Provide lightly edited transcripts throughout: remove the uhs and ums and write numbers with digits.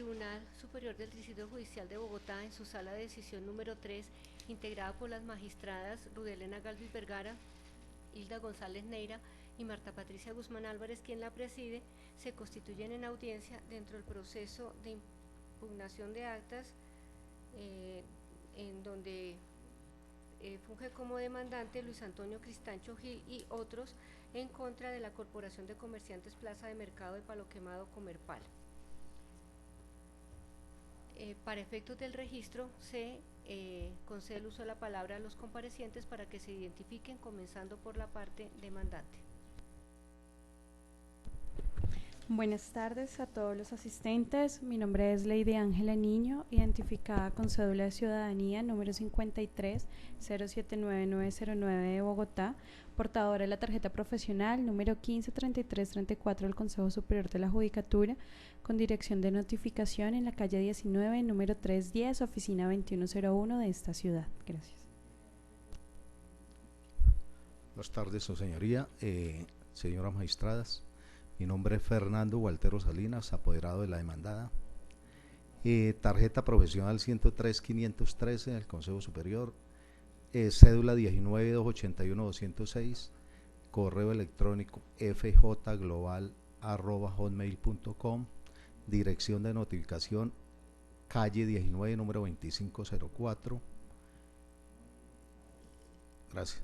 Tribunal Superior del Distrito Judicial de Bogotá, en su sala de decisión número 3, integrada por las magistradas Rudelena Galvis Vergara, Hilda González Neira y Marta Patricia Guzmán Álvarez, quien la preside, se constituyen en audiencia dentro del proceso de impugnación de actas, en donde funge como demandante Luis Antonio Cristancho Gil y otros, en contra de la Corporación de Comerciantes Plaza de Mercado de Palo Quemado Comerpal. Para efectos del registro se concede el uso de la palabra a los comparecientes para que se identifiquen, comenzando por la parte demandante. Buenas tardes a todos los asistentes. Mi nombre es Lady Ángela Niño, identificada con cédula de ciudadanía número 53079909 de Bogotá, portadora de la tarjeta profesional número 153334 del Consejo Superior de la Judicatura, con dirección de notificación en la calle 19, número 310, oficina 2101 de esta ciudad. Gracias. Buenas tardes, su señoría, señoras magistradas. Mi nombre es Fernando Waltero Salinas, apoderado de la demandada. Tarjeta profesional 103.513 del Consejo Superior, cédula 19281206, correo electrónico fjglobal@hotmail.com, dirección de notificación calle 19, número 2504. Gracias.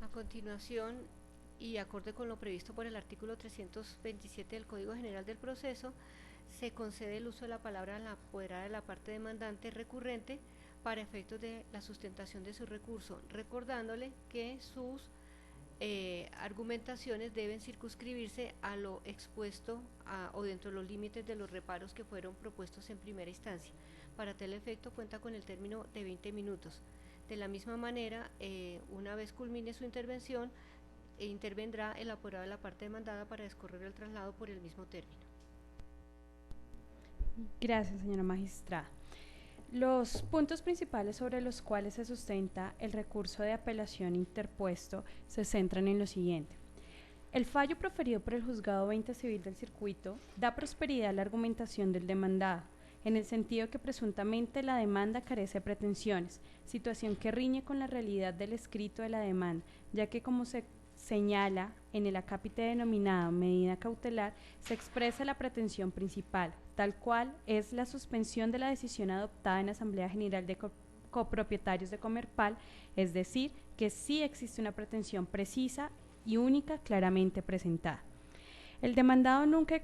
A continuación, y acorde con lo previsto por el artículo 327 del Código General del Proceso, se concede el uso de la palabra a la apoderada de la parte demandante recurrente para efectos de la sustentación de su recurso, recordándole que sus argumentaciones deben circunscribirse a lo expuesto o dentro de los límites de los reparos que fueron propuestos en primera instancia. Para tal efecto cuenta con el término de 20 minutos. De la misma manera, una vez culmine su intervención, intervendrá el apoderado de la parte demandada para discorrer el traslado por el mismo término. Gracias, señora magistrada. Los puntos principales sobre los cuales se sustenta el recurso de apelación interpuesto se centran en lo siguiente. El fallo proferido por el Juzgado 20 Civil del Circuito da prosperidad a la argumentación del demandado, en el sentido que presuntamente la demanda carece de pretensiones, situación que riñe con la realidad del escrito de la demanda, ya que, como se señala en el acápite denominado medida cautelar, se expresa la pretensión principal, tal cual es la suspensión de la decisión adoptada en Asamblea General de Copropietarios de Comerpal, es decir, que sí existe una pretensión precisa y única claramente presentada. El demandado nunca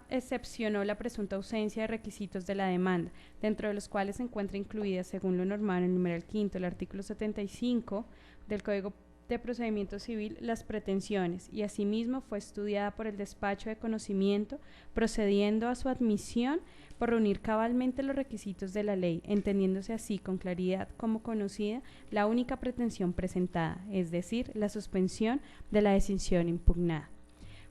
excepcionó la presunta ausencia de requisitos de la demanda, dentro de los cuales se encuentra incluida, según lo normado en el numeral quinto, el artículo 75 del Código de Procedimiento Civil, las pretensiones, y asimismo fue estudiada por el despacho de conocimiento, procediendo a su admisión por reunir cabalmente los requisitos de la ley, entendiéndose así con claridad como conocida la única pretensión presentada, es decir, la suspensión de la decisión impugnada.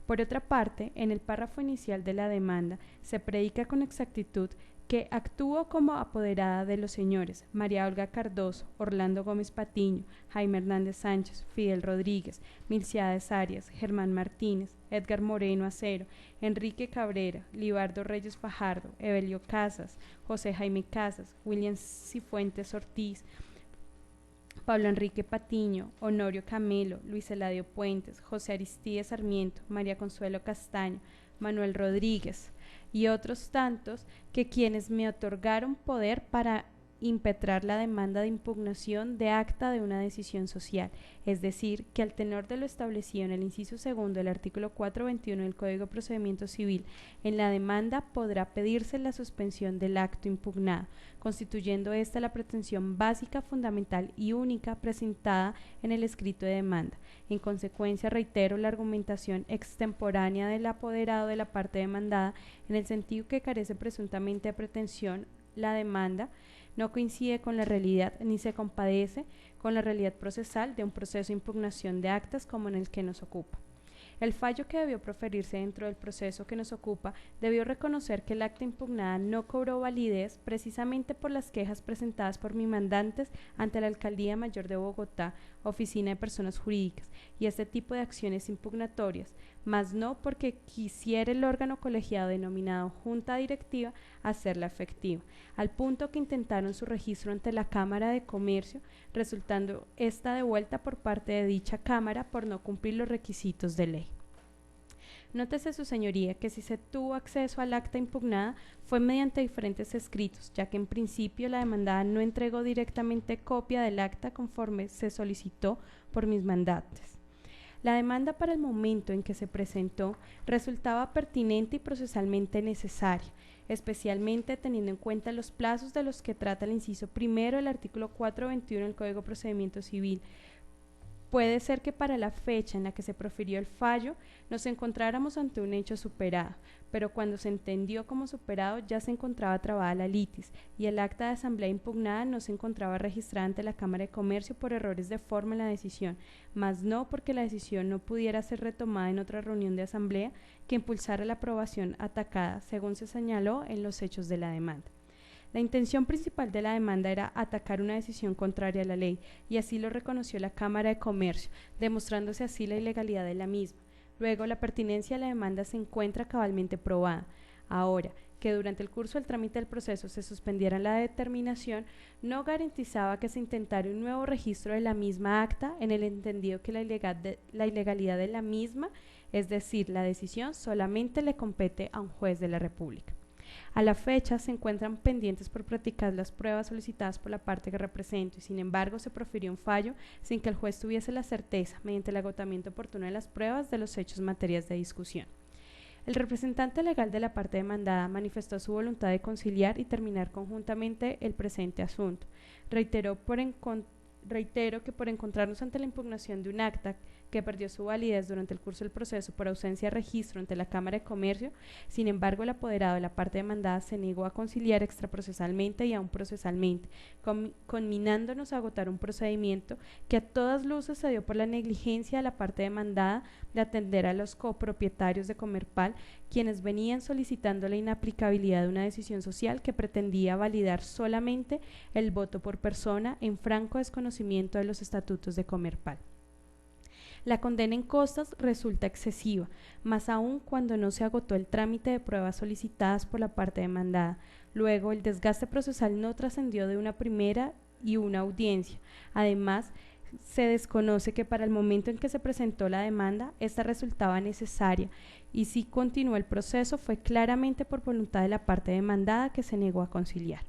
Por otra parte, en el párrafo inicial de la demanda se predica con exactitud que actuó como apoderada de los señores María Olga Cardoso, Orlando Gómez Patiño, Jaime Hernández Sánchez, Fidel Rodríguez, Milciades Arias, Germán Martínez, Edgar Moreno Acero, Enrique Cabrera, Libardo Reyes Fajardo, Evelio Casas, José Jaime Casas, William Cifuentes Ortiz, Pablo Enrique Patiño, Honorio Camelo, Luis Eladio Puentes, José Aristides Sarmiento, María Consuelo Castaño, Manuel Rodríguez y otros tantos, que quienes me otorgaron poder para impetrar la demanda de impugnación de acta de una decisión social, es decir, que al tenor de lo establecido en el inciso segundo del artículo 421 del Código de Procedimiento Civil, en la demanda podrá pedirse la suspensión del acto impugnado, constituyendo esta la pretensión básica, fundamental y única presentada en el escrito de demanda. En consecuencia, reitero la argumentación extemporánea del apoderado de la parte demandada, en el sentido que carece presuntamente de pretensión la demanda, no coincide con la realidad ni se compadece con la realidad procesal de un proceso de impugnación de actas como en el que nos ocupa. El fallo que debió proferirse dentro del proceso que nos ocupa debió reconocer que el acta impugnada no cobró validez precisamente por las quejas presentadas por mi mandantes ante la Alcaldía Mayor de Bogotá, oficina de personas jurídicas y este tipo de acciones impugnatorias, mas no porque quisiera el órgano colegiado denominado Junta Directiva hacerla efectiva, al punto que intentaron su registro ante la Cámara de Comercio, resultando esta devuelta por parte de dicha Cámara por no cumplir los requisitos de ley. Nótese, su señoría, que si se tuvo acceso al acta impugnada fue mediante diferentes escritos, ya que en principio la demandada no entregó directamente copia del acta conforme se solicitó por mis mandantes. La demanda para el momento en que se presentó resultaba pertinente y procesalmente necesaria, especialmente teniendo en cuenta los plazos de los que trata el inciso primero del artículo 421 del Código de Procedimiento Civil. Puede ser que para la fecha en la que se profirió el fallo nos encontráramos ante un hecho superado, pero cuando se entendió como superado ya se encontraba trabada la litis y el acta de asamblea impugnada no se encontraba registrada ante la Cámara de Comercio por errores de forma en la decisión, mas no porque la decisión no pudiera ser retomada en otra reunión de asamblea que impulsara la aprobación atacada, según se señaló en los hechos de la demanda. La intención principal de la demanda era atacar una decisión contraria a la ley, y así lo reconoció la Cámara de Comercio, demostrándose así la ilegalidad de la misma. Luego, la pertinencia de la demanda se encuentra cabalmente probada. Ahora, que durante el curso del trámite del proceso se suspendiera la determinación, no garantizaba que se intentara un nuevo registro de la misma acta en el entendido que la ilegalidad de la misma, es decir, la decisión, solamente le compete a un juez de la República. A la fecha se encuentran pendientes por practicar las pruebas solicitadas por la parte que represento y sin embargo se profirió un fallo sin que el juez tuviese la certeza, mediante el agotamiento oportuno de las pruebas, de los hechos materias de discusión. El representante legal de la parte demandada manifestó su voluntad de conciliar y terminar conjuntamente el presente asunto. Reitero que por encontrarnos ante la impugnación de un acta que perdió su validez durante el curso del proceso por ausencia de registro ante la Cámara de Comercio, sin embargo el apoderado de la parte demandada se negó a conciliar extraprocesalmente y aún procesalmente, conminándonos a agotar un procedimiento que a todas luces se dio por la negligencia de la parte demandada de atender a los copropietarios de Comerpal, quienes venían solicitando la inaplicabilidad de una decisión social que pretendía validar solamente el voto por persona en franco desconocimiento de los estatutos de Comerpal. La condena en costas resulta excesiva, más aún cuando no se agotó el trámite de pruebas solicitadas por la parte demandada. Luego, el desgaste procesal no trascendió de una primera y una audiencia. Además, se desconoce que para el momento en que se presentó la demanda, esta resultaba necesaria y si continuó el proceso fue claramente por voluntad de la parte demandada que se negó a conciliar.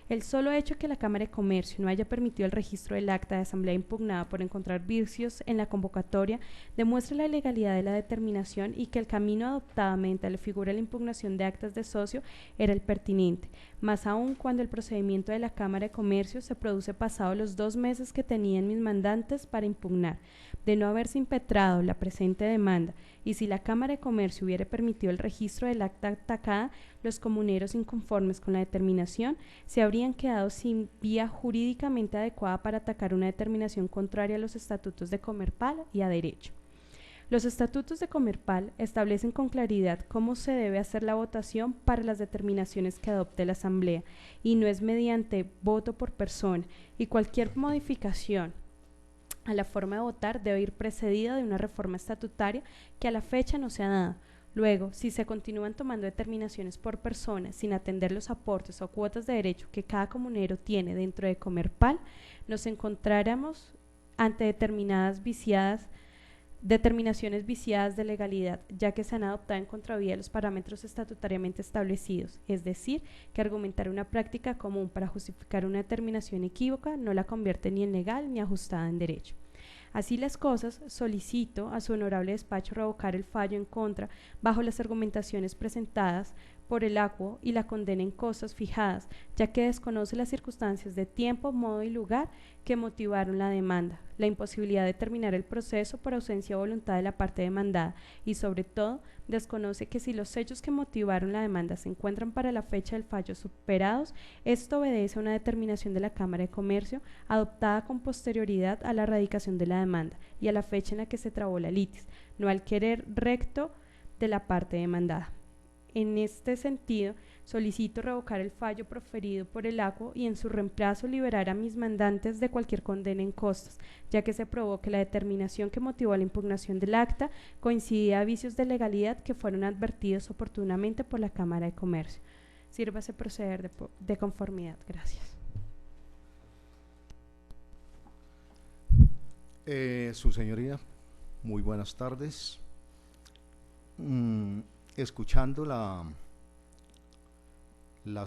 El solo hecho que la Cámara de Comercio no haya permitido el registro del acta de asamblea impugnada por encontrar vicios en la convocatoria demuestra la ilegalidad de la determinación y que el camino adoptado mediante la figura de la impugnación de actas de socio era el pertinente, más aún cuando el procedimiento de la Cámara de Comercio se produce pasado los 2 meses que tenían mis mandantes para impugnar. De no haberse impetrado la presente demanda y si la Cámara de Comercio hubiera permitido el registro del acta atacada, los comuneros inconformes con la determinación se habrían quedado sin vía jurídicamente adecuada para atacar una determinación contraria a los estatutos de Comerpal y a derecho. Los estatutos de Comerpal establecen con claridad cómo se debe hacer la votación para las determinaciones que adopte la Asamblea y no es mediante voto por persona, y cualquier modificación a la forma de votar debe ir precedida de una reforma estatutaria que a la fecha no se ha dado. Luego, si se continúan tomando determinaciones por persona sin atender los aportes o cuotas de derecho que cada comunero tiene dentro de Comerpal, nos encontraremos ante determinaciones viciadas de legalidad, ya que se han adoptado en contravía de los parámetros estatutariamente establecidos, es decir, que argumentar una práctica común para justificar una determinación equívoca no la convierte ni en legal ni ajustada en derecho. Así las cosas, solicito a su honorable despacho revocar el fallo en contra bajo las argumentaciones presentadas por el acuo y la condena en costas fijadas, ya que desconoce las circunstancias de tiempo, modo y lugar que motivaron la demanda, la imposibilidad de terminar el proceso por ausencia de voluntad de la parte demandada y, sobre todo, desconoce que si los hechos que motivaron la demanda se encuentran para la fecha del fallo superados, esto obedece a una determinación de la Cámara de Comercio adoptada con posterioridad a la radicación de la demanda y a la fecha en la que se trabó la litis, no al querer recto de la parte demandada. En este sentido, solicito revocar el fallo proferido por el ACO y en su reemplazo liberar a mis mandantes de cualquier condena en costas, ya que se probó que la determinación que motivó la impugnación del acta coincidía a vicios de legalidad que fueron advertidos oportunamente por la Cámara de Comercio. Sírvase proceder de conformidad. Gracias. Su señoría, muy buenas tardes. Escuchando la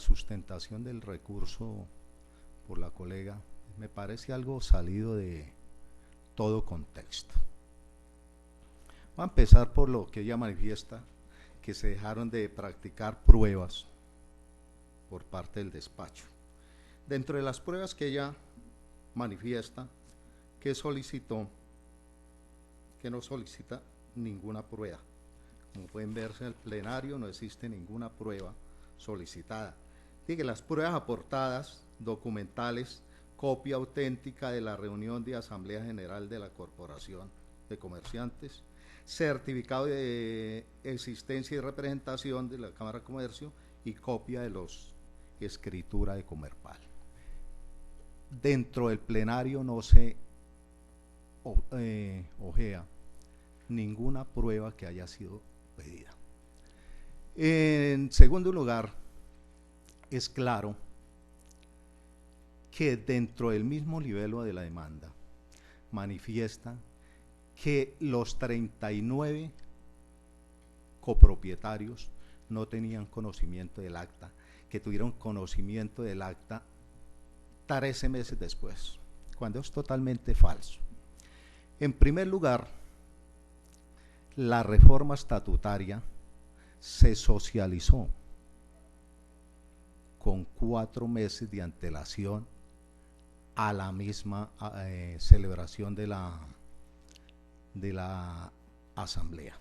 sustentación del recurso por la colega, me parece algo salido de todo contexto. Va a empezar por lo que ella manifiesta, que se dejaron de practicar pruebas por parte del despacho. Dentro de las pruebas que ella manifiesta, que solicitó, que no solicita ninguna prueba. Como pueden verse en el plenario, no existe ninguna prueba solicitada. Dice las pruebas aportadas, documentales, copia auténtica de la reunión de Asamblea General de la Corporación de Comerciantes, certificado de existencia y representación de la Cámara de Comercio y copia de los escritura de Comerpal. Dentro del plenario no se ojea ninguna prueba que haya sido pedida. En segundo lugar, es claro que dentro del mismo libelo de la demanda manifiesta que los 39 copropietarios no tenían conocimiento del acta, que tuvieron conocimiento del acta 13 meses después, cuando es totalmente falso. En primer lugar, la reforma estatutaria se socializó con 4 meses de antelación a la misma celebración de la asamblea.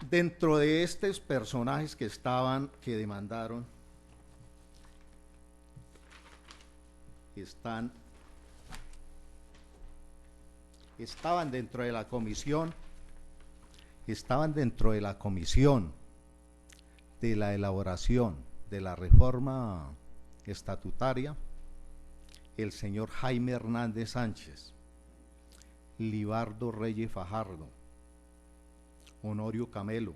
Dentro de estos personajes que demandaron, estaban dentro de la comisión de la elaboración de la reforma estatutaria el señor Jaime Hernández Sánchez, Libardo Reyes Fajardo, Honorio Camelo,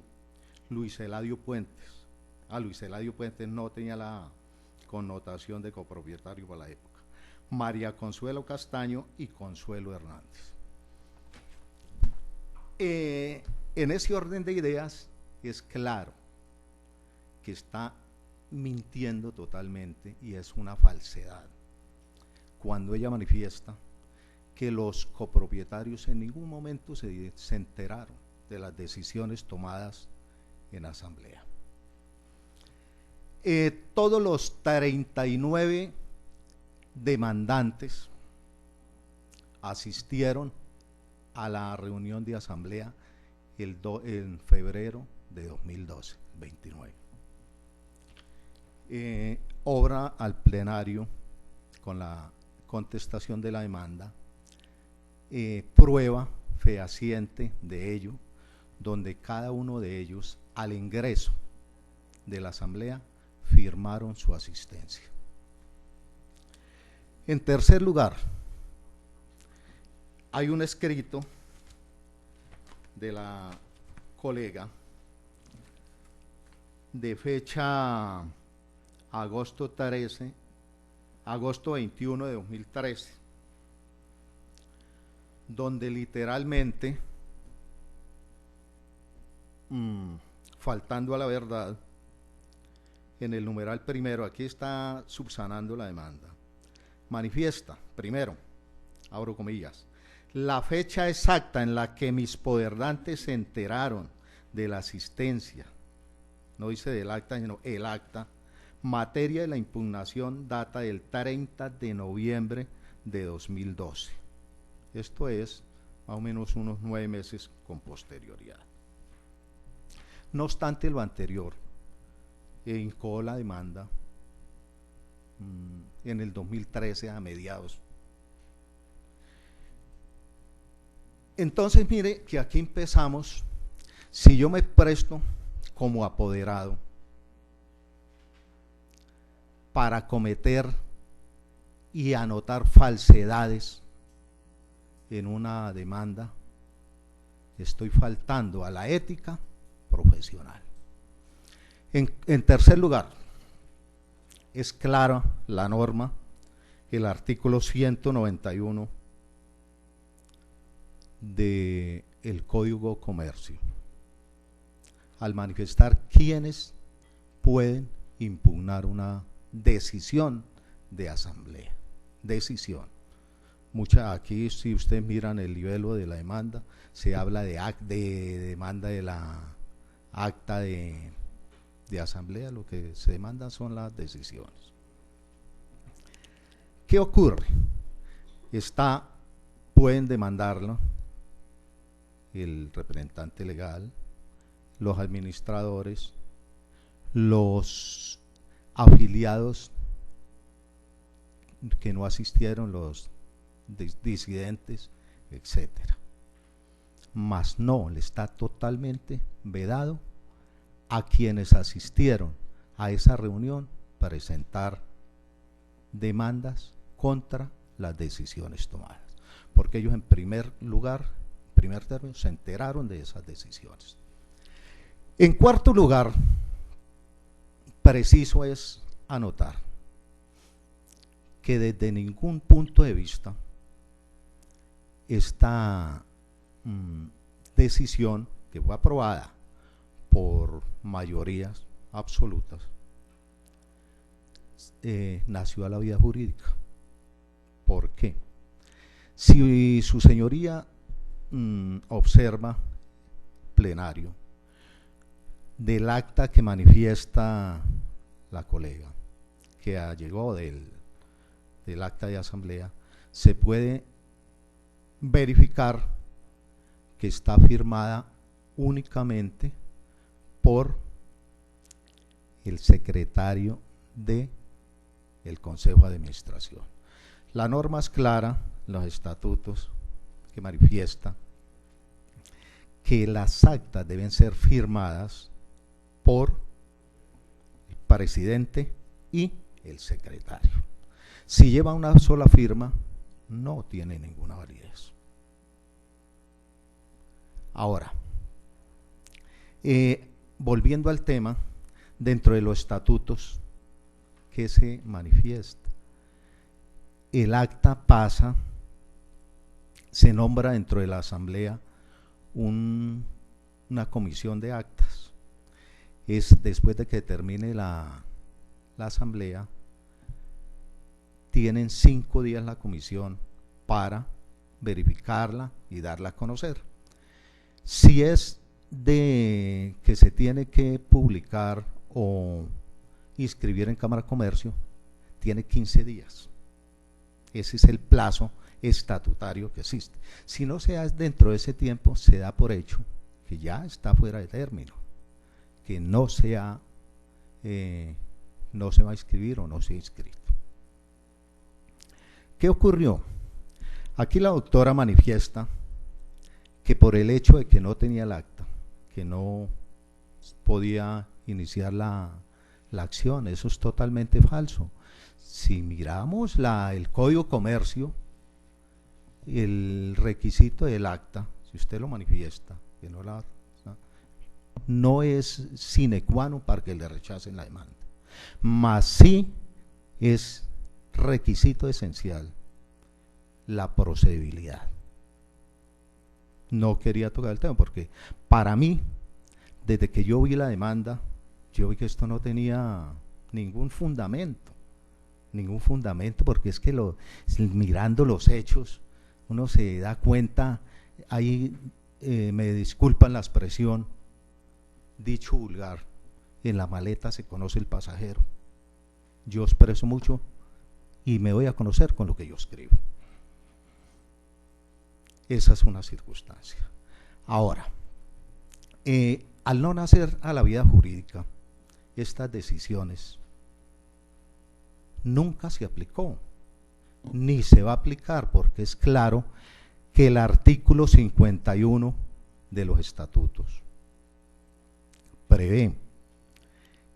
Luis Eladio Puentes. Luis Eladio Puentes no tenía la connotación de copropietario para la época. María Consuelo Castaño y Consuelo Hernández. En ese orden de ideas es claro que está mintiendo totalmente y es una falsedad cuando ella manifiesta que los copropietarios en ningún momento se enteraron de las decisiones tomadas en asamblea. Todos los 39 demandantes asistieron a la reunión de asamblea en febrero de 2012, 29. Obra al plenario con la contestación de la demanda, prueba fehaciente de ello, donde cada uno de ellos al ingreso de la asamblea firmaron su asistencia. En tercer lugar, hay un escrito de la colega de fecha agosto 21 de 2013, donde literalmente, faltando a la verdad, en el numeral primero, aquí está subsanando la demanda, manifiesta, primero, abro comillas, la fecha exacta en la que mis poderdantes se enteraron de la asistencia, no dice del acta, sino el acta, materia de la impugnación data del 30 de noviembre de 2012. Esto es más o menos unos 9 meses con posterioridad. No obstante lo anterior, hincó la demanda en el 2013 a mediados. Entonces mire que aquí empezamos, si yo me presto como apoderado para cometer y anotar falsedades en una demanda, estoy faltando a la ética profesional. En tercer lugar, es clara la norma, el artículo 191 del Código Comercio, al manifestar quiénes pueden impugnar una decisión de asamblea. Decisión. Aquí, si ustedes miran el nivel de la demanda, se habla de demanda de la acta de asamblea. Lo que se demanda son las decisiones. ¿Qué ocurre? Pueden demandarlo el representante legal, los administradores, los afiliados que no asistieron, los disidentes, etcétera. Mas no, le está totalmente vedado a quienes asistieron a esa reunión presentar demandas contra las decisiones tomadas, porque ellos en primer término se enteraron de esas decisiones. En cuarto lugar, preciso es anotar que desde ningún punto de vista esta decisión, que fue aprobada por mayorías absolutas, nació a la vía jurídica. ¿Por qué? Si su señoría observa plenario del acta que manifiesta la colega, que llegó del acta de asamblea, se puede verificar que está firmada únicamente por el secretario del Consejo de Administración. La norma es clara, los estatutos, que manifiesta que las actas deben ser firmadas por el presidente y el secretario. Si lleva una sola firma, no tiene ninguna validez. Ahora, volviendo al tema, dentro de los estatutos que se manifiesta, el acta pasa, se nombra dentro de la asamblea una comisión de actas. Es después de que termine la asamblea, tienen 5 días la comisión para verificarla y darla a conocer. Si es de que se tiene que publicar o inscribir en Cámara de Comercio, tiene 15 días. Ese es el plazo estatutario que existe. Si no se hace dentro de ese tiempo, se da por hecho que ya está fuera de término, que no se va a inscribir o no se ha inscrito. ¿Qué ocurrió? Aquí la doctora manifiesta que por el hecho de que no tenía el acta, que no podía iniciar la acción. Eso es totalmente falso. Si miramos el Código Comercio, el requisito del acta, si usted lo manifiesta, que no es sine qua non para que le rechacen la demanda, mas sí es requisito esencial la procedibilidad. No quería tocar el tema porque para mí, desde que yo vi la demanda, yo vi que esto no tenía ningún fundamento, porque es que mirando los hechos, uno se da cuenta, ahí me disculpan la expresión, dicho vulgar, en la maleta se conoce el pasajero. Yo expreso mucho y me voy a conocer con lo que yo escribo. Esa es una circunstancia. Ahora, al no nacer a la vida jurídica, estas decisiones nunca se aplicó, ni se va a aplicar, porque es claro que el artículo 51 de los estatutos prevé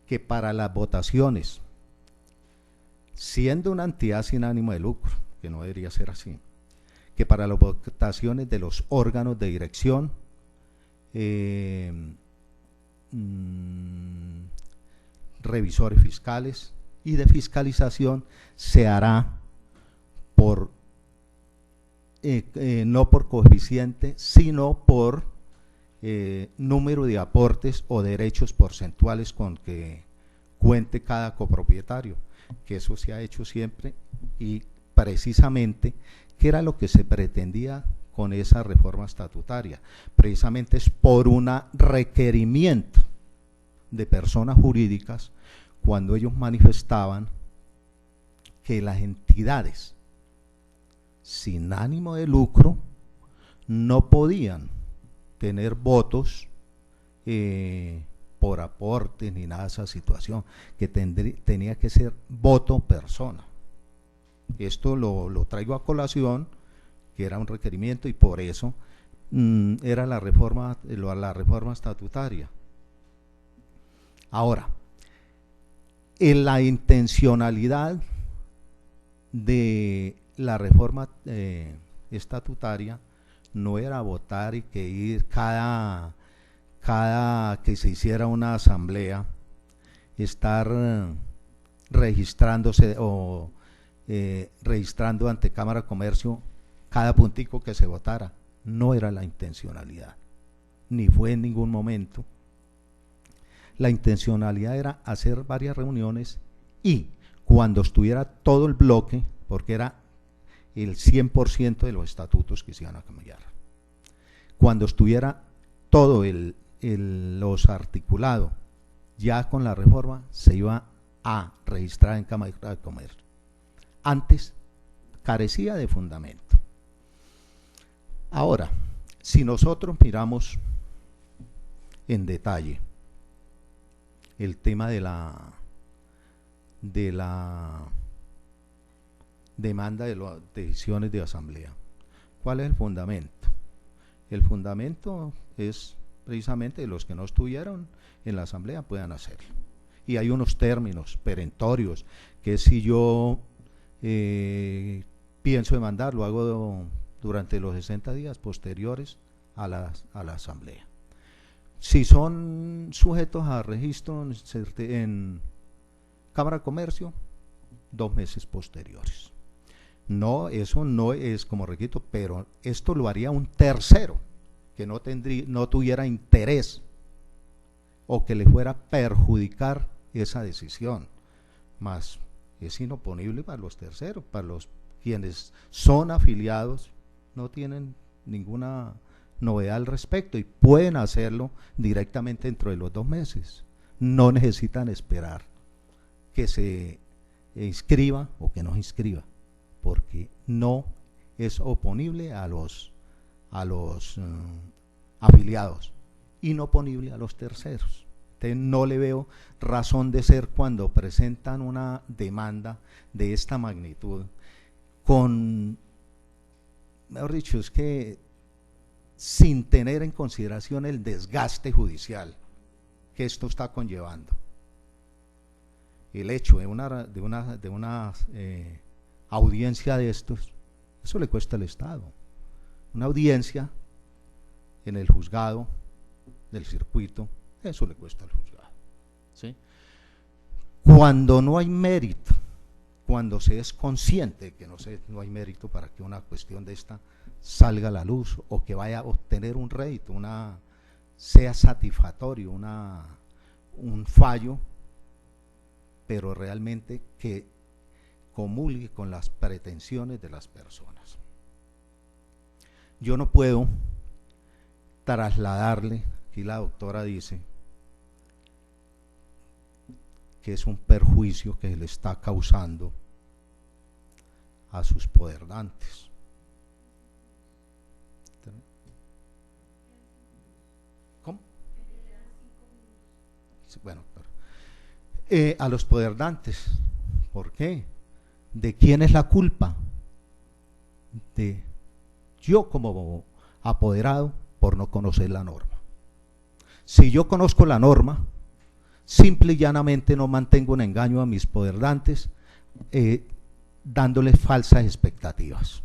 que para las votaciones, siendo una entidad sin ánimo de lucro, que no debería ser así, que para las votaciones de los órganos de dirección, revisores fiscales y de fiscalización, se hará por no por coeficiente, sino por número de aportes o derechos porcentuales con que cuente cada copropietario, que eso se ha hecho siempre y precisamente que era lo que se pretendía con esa reforma estatutaria, precisamente es por un requerimiento de personas jurídicas cuando ellos manifestaban que las entidades sin ánimo de lucro no podían tener votos por aportes ni nada de esa situación, que tenía que ser voto persona. Esto lo traigo a colación, que era un requerimiento y por eso era la reforma estatutaria. Ahora, en la intencionalidad de la reforma estatutaria no era votar y que ir cada que se hiciera una asamblea, estar registrándose o registrando ante Cámara de Comercio cada puntico que se votara. No era la intencionalidad, ni fue en ningún momento. La intencionalidad era hacer varias reuniones y cuando estuviera todo el bloque, porque era el 100% de los estatutos que se iban a cambiar, cuando estuviera todo los articulado ya con la reforma, se iba a registrar en Cámara de Comercio. Antes carecía de fundamento. Ahora, si nosotros miramos en detalle el tema de la demanda de las decisiones de asamblea, ¿cuál es el fundamento? El fundamento es precisamente los que no estuvieron en la asamblea puedan hacerlo. Y hay unos términos perentorios que si yo pienso demandar, lo hago durante los 60 días posteriores a la asamblea. Si son sujetos a registro en Cámara de Comercio, 2 meses posteriores. No, eso no es como requisito, pero esto lo haría un tercero que no tuviera interés o que le fuera a perjudicar esa decisión, más es inoponible para los terceros, para los quienes son afiliados, no tienen ninguna novedad al respecto y pueden hacerlo directamente dentro de los 2 meses, no necesitan esperar que se inscriba o que no se inscriba, porque no es oponible a los afiliados y no oponible a los terceros. Entonces no le veo razón de ser cuando presentan una demanda de esta magnitud con, mejor dicho, es que sin tener en consideración el desgaste judicial que esto está conllevando. El hecho de una audiencia de estos, eso le cuesta al Estado. Una audiencia en el juzgado del circuito, eso le cuesta al juzgado, ¿sí? Cuando no hay mérito, cuando se es consciente de que no hay mérito para que una cuestión de esta salga a la luz o que vaya a obtener un rédito, sea satisfactorio, un fallo, pero realmente que comulgue con las pretensiones de las personas. Yo no puedo trasladarle, aquí la doctora dice que es un perjuicio que le está causando a sus poderdantes. ¿Cómo? Bueno, a los poderdantes. ¿Por qué? ¿De quién es la culpa? De yo como apoderado por no conocer la norma. Si yo conozco la norma, simple y llanamente no mantengo un engaño a mis poderdantes, dándoles falsas expectativas,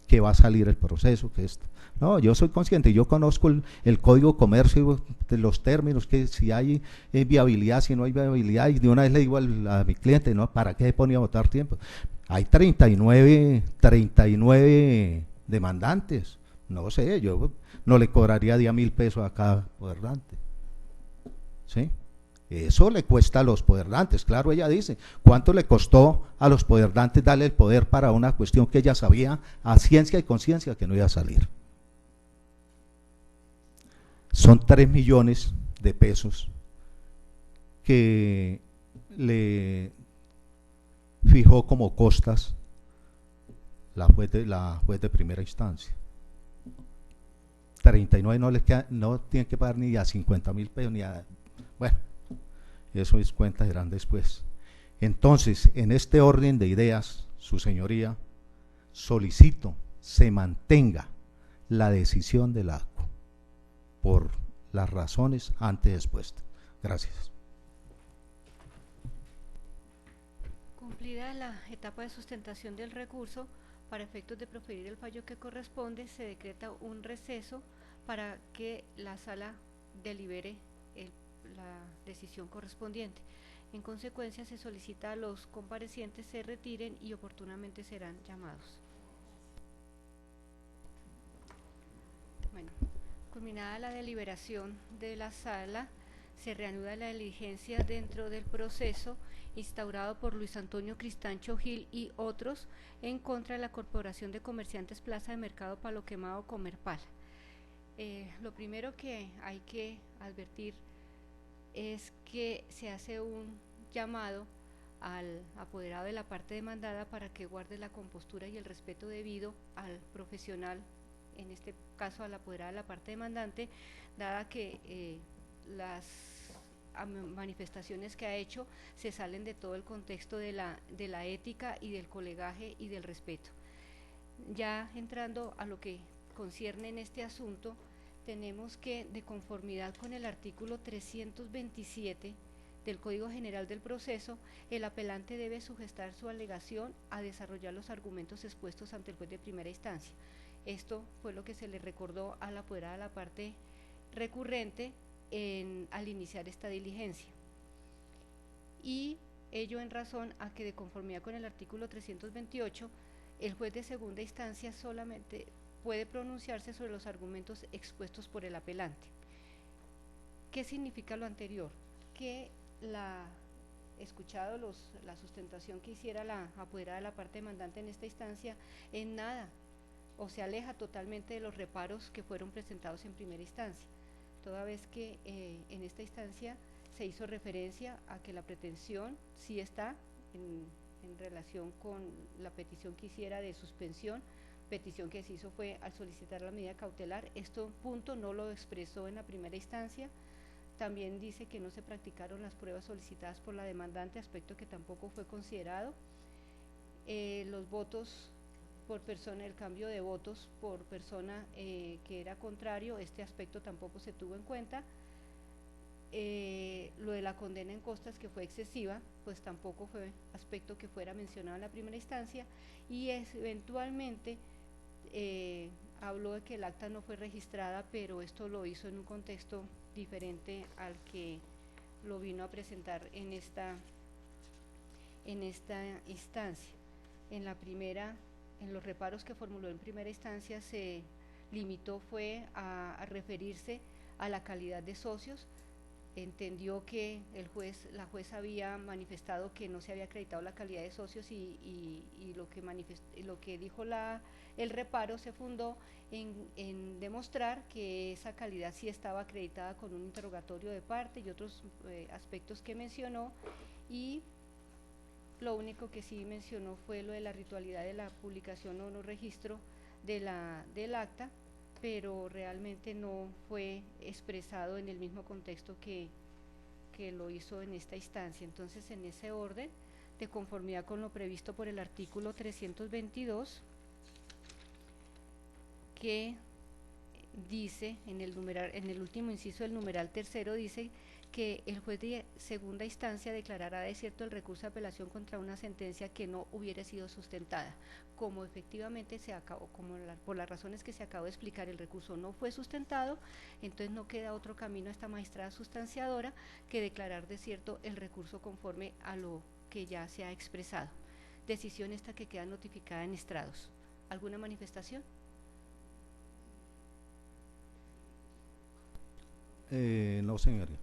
que va a salir el proceso, que esto. No, yo soy consciente, yo conozco el Código de Comercio, de los términos, que si hay viabilidad, si no hay viabilidad, y de una vez le digo a mi cliente, no, ¿para qué se pone a botar tiempo? Hay 39 demandantes, no sé, yo no le cobraría 10.000 pesos a cada poderrante, ¿sí? Eso le cuesta a los poderdantes, claro, ella dice, ¿cuánto le costó a los poderdantes darle el poder para una cuestión que ella sabía a ciencia y conciencia que no iba a salir? Son 3 millones de pesos que le fijó como costas la juez de primera instancia. 39 no les queda, no tienen que pagar ni a 50.000 pesos, ni a, bueno, eso es cuentas serán después. Entonces, en este orden de ideas, su señoría, solicito se mantenga la decisión del ACO por las razones antes expuestas. Gracias. Cumplida la etapa de sustentación del recurso, para efectos de proferir el fallo que corresponde, se decreta un receso para que la sala delibere la decisión correspondiente. En consecuencia, se solicita a los comparecientes se retiren y oportunamente serán llamados. Bueno, culminada la deliberación de la sala, se reanuda la diligencia dentro del proceso instaurado por Luis Antonio Cristancho Gil y otros en contra de la Corporación de Comerciantes Plaza de Mercado Palo Quemado Comerpal. Lo primero que hay que advertir es que se hace un llamado al apoderado de la parte demandada para que guarde la compostura y el respeto debido al profesional, en este caso al apoderado de la parte demandante, dada que las manifestaciones que ha hecho se salen de todo el contexto de la ética y del colegaje y del respeto. Ya entrando a lo que concierne en este asunto, tenemos que, de conformidad con el artículo 327 del Código General del Proceso, el apelante debe sujetar su alegación a desarrollar los argumentos expuestos ante el juez de primera instancia. Esto fue lo que se le recordó a la apoderada de la parte recurrente al iniciar esta diligencia. Y ello en razón a que, de conformidad con el artículo 328, el juez de segunda instancia solamente puede pronunciarse sobre los argumentos expuestos por el apelante. ¿Qué significa lo anterior? Que escuchado la sustentación que hiciera la apoderada de la parte demandante en esta instancia, en nada o se aleja totalmente de los reparos que fueron presentados en primera instancia, toda vez que en esta instancia se hizo referencia a que la pretensión sí está en relación con la petición que hiciera de suspensión, petición que se hizo fue al solicitar la medida cautelar. Esto punto no lo expresó en la primera instancia. También dice que no se practicaron las pruebas solicitadas por la demandante, aspecto que tampoco fue considerado. Los votos por persona, el cambio de votos por persona que era contrario, este aspecto tampoco se tuvo en cuenta. Lo de la condena en costas, que fue excesiva, pues tampoco fue aspecto que fuera mencionado en la primera instancia, y eventualmente habló de que el acta no fue registrada, pero esto lo hizo en un contexto diferente al que lo vino a presentar en esta instancia. En los reparos que formuló en primera instancia se limitó fue a referirse a la calidad de socios. Entendió que la juez había manifestado que no se había acreditado la calidad de socios y lo que dijo el reparo se fundó en demostrar que esa calidad sí estaba acreditada con un interrogatorio de parte y otros aspectos que mencionó, y lo único que sí mencionó fue lo de la ritualidad de la publicación o no registro del acta, pero realmente no fue expresado en el mismo contexto que lo hizo en esta instancia. Entonces, en ese orden, de conformidad con lo previsto por el artículo 322, que dice, en el último inciso del numeral tercero, dice que el juez de segunda instancia declarará desierto el recurso de apelación contra una sentencia que no hubiera sido sustentada. Como efectivamente se acabó, por las razones que se acabó de explicar, el recurso no fue sustentado, entonces no queda otro camino a esta magistrada sustanciadora que declarar desierto el recurso conforme a lo que ya se ha expresado. Decisión esta que queda notificada en estrados. ¿Alguna manifestación? No, señoría.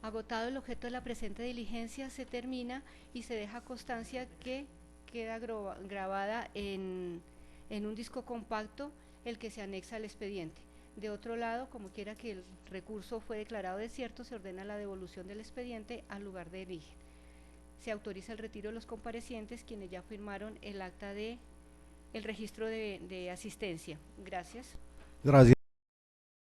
Agotado el objeto de la presente diligencia, se termina y se deja constancia que queda grabada en un disco compacto el que se anexa al expediente. De otro lado, como quiera que el recurso fue declarado desierto, se ordena la devolución del expediente al lugar de origen. Se autoriza el retiro de los comparecientes, quienes ya firmaron el acta de el registro de asistencia. Gracias. Gracias.